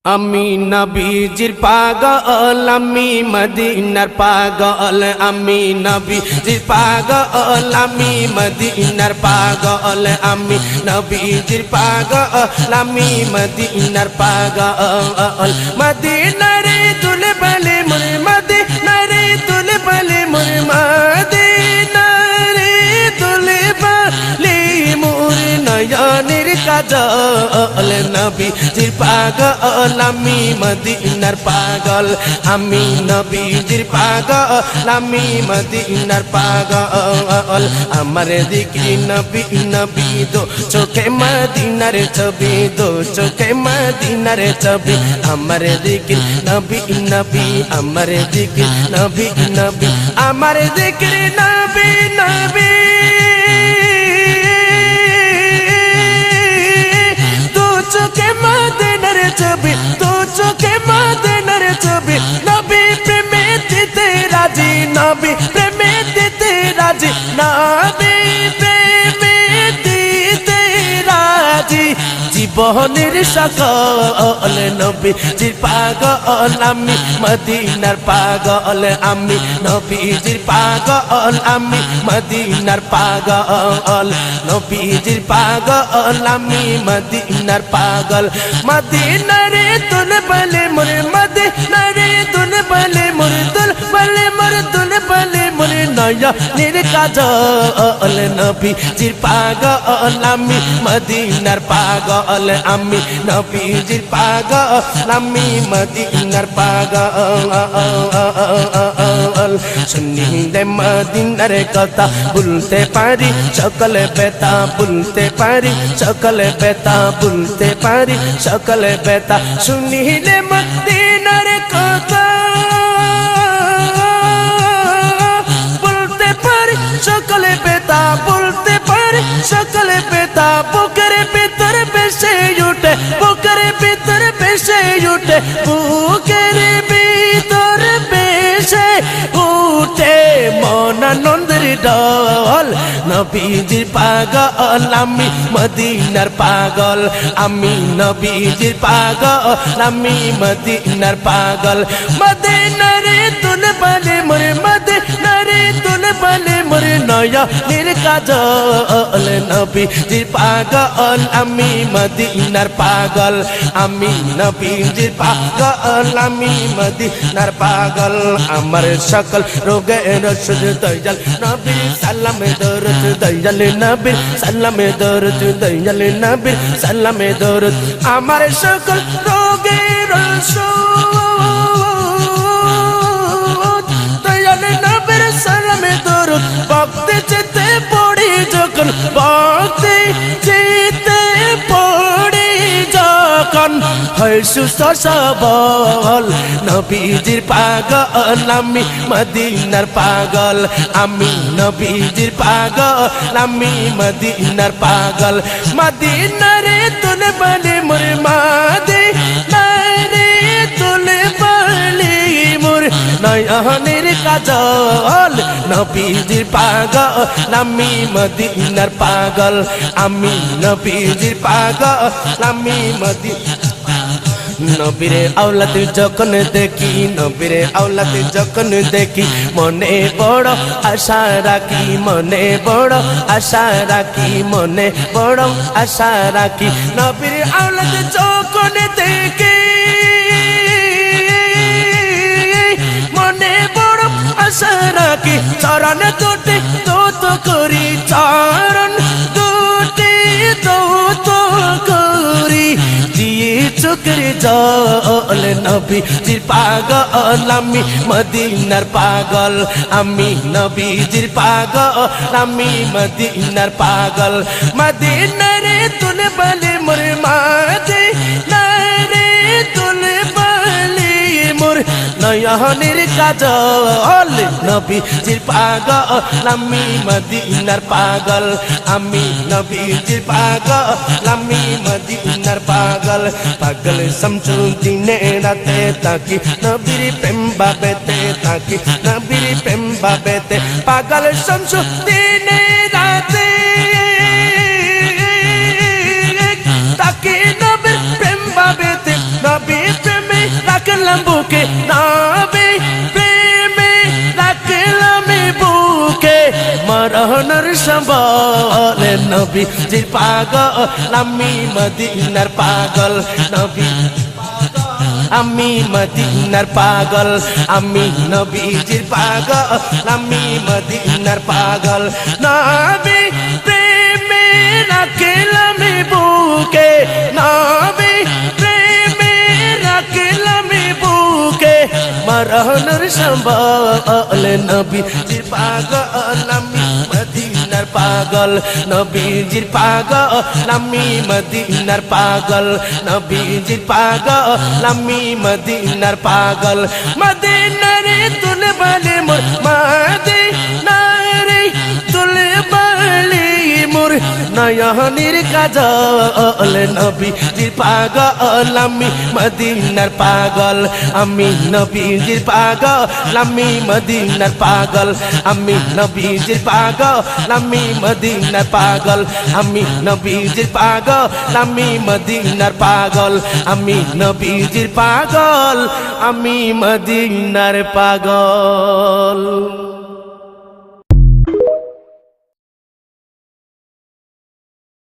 আমি নবীজির পাগল আমি মদিনার পাগল আমি নবীজির পাগল আমি মদিনার পাগল আমি নবীজির পাগল আমি মদিনার পাগল মদিনার দুলবল মোর মদিনার দুলবল মোর মদিনার দুলবল মোর নয়নের কাজল নবীজির পাগল আমি মদিনার পাগল আমি নবীজির পাগল আমি মদিনার পাগল আমার জিকির নবী নবী দো চোখে মদিনার ছবি দো চোখে মদিনার ছবি আমার জিকির নবী নবী আমার জিকির নবী নবী আমার জিকির নবী নবী চোখে মদিনার ছবি তো চোখে মদিনার ছবি নবী প্রেমে দিতে রাজি নবী প্রেমে দিতে রাজি নবী প্রেমে দিতে রাজি জীবনের সকল নবীজির পাগল আমি মদিনার পাগল আমি নবীজির পাগল আমি মদিনার পাগল নবীজির পাগল আমি মদিনার পাগল মদিনারে দুলবল মোর মদিনারে দুলবল মোর দুলবল মোর দুলবল মোর নয়নের কাজল নবীজির পাগল আমি মদিনার পাগল আমি নবীজির পাগল আমি মদিনার পাগল শুনিলে মদিনার কথা ভুলতে পারি সকল ব্যথা ভুলতে পারি সকল ব্যথা ভুলতে পারি সকল ব্যথা শুনিলে মদিনার কথা বলতে পারি সকল ব্যথা বলতে পারি সকল ব্যথা বুকের ভিতর বেশে উঠে বুকের ভিতর বেশে উঠে বুকের ভিতর বেশে উঠে মন আনন্দের ডল নবীজির পাগল আমি মদিনার পাগল আমি নবীজির পাগল আমি মদিনার পাগল মদিনারে দুলবল মোর মদিনারে দুলবল মোর নয়নের কাজল নবীজির পাগল আমি মদিনার পাগল আমি নবীজির পাগল আমি মদিনার পাগল আমার সকল রোগের ওষুধ দয়াল নবীর সালামে দরুদ দয়াল নবীর সালামে দরুদ দয়াল নবীর সালামে দরুদ আমার সকল রোগের ওষুধ দয়াল নবীর সালামে দরুদ ভক্তি যেতে পড়ি যখন ভক্তি যেতে পড়ি যখন হয় সুস্থ সবল নবীজির পাগল আমি মদিনার পাগল আমি নবীজির পাগল আমি মদিনার পাগল মদিনারে দুলবল মোর মদিনারে দুলবল মোর নয়নের কাজল নবীজির পাগল আমি মদিনার পাগল আমি নবীজির পাগল আমি মদিনার নবীরে আওলাদ যখন দেখি নবীরে আওলাদ যখন দেখি মনে বড় আশা রাখি মনে বড় আশা রাখি মনে বড় আশা রাখি নবীরে আওলাদ যখন দেখি মনে বড় আশা রাখি চরণ দুটি দৌত করি চরণ দুটি দৌত করি দিয়ে চোখের জল নবীজির পাগল আমি মদিনার পাগল আমি নবীজির পাগল আমি মদিনার পাগল মদিনারে দুলবল মোর মদিনারে দুলবল মোর নয়নের কাজল নবীজির পাগল আমি মদিনার পাগল আমি নবীজির পাগল আমি মদিনার পাগল পাগল শামসুদ্দিনে রাতে তাকি নবীর প্রেম বাবেতে তাকি নবীর প্রেম বাবেতে পাগল শামসুদ্দিনে রাতে তাকি নবীর প্রেম বাবেতে নবী রাখলাম বুকে নবী প্রেমে রাখলাম বুকে মরহনের সম্বল নবী জির পাগল আমি মদিনার পাগল নবী আমি মদিনার পাগল আমি নবীজির পাগল আমি মদিনার পাগল নবী প্রেমে রাখলাম বুকে নবী প্রেমে রাখলাম বুকে মরহনের সম্বল নবীজির পাগল আমি মদিনার পাগল নবীজির পাগল আমি মদিনার পাগল নবীজির পাগল আমি মদিনার পাগল মদিনারে তুলে বলে মোর মদিনারে তুলে বলে মোর নয়নের কাজল নবীজির পাগল আমি মদিনার পাগল আমি নবীজির পাগল আমি মদিনার পাগল আমি নবীজির পাগল আমি মদিনার পাগল আমি নবীজির পাগল আমি মদিনার পাগল আমি নবীজির পাগল আমি মদিনার পাগল।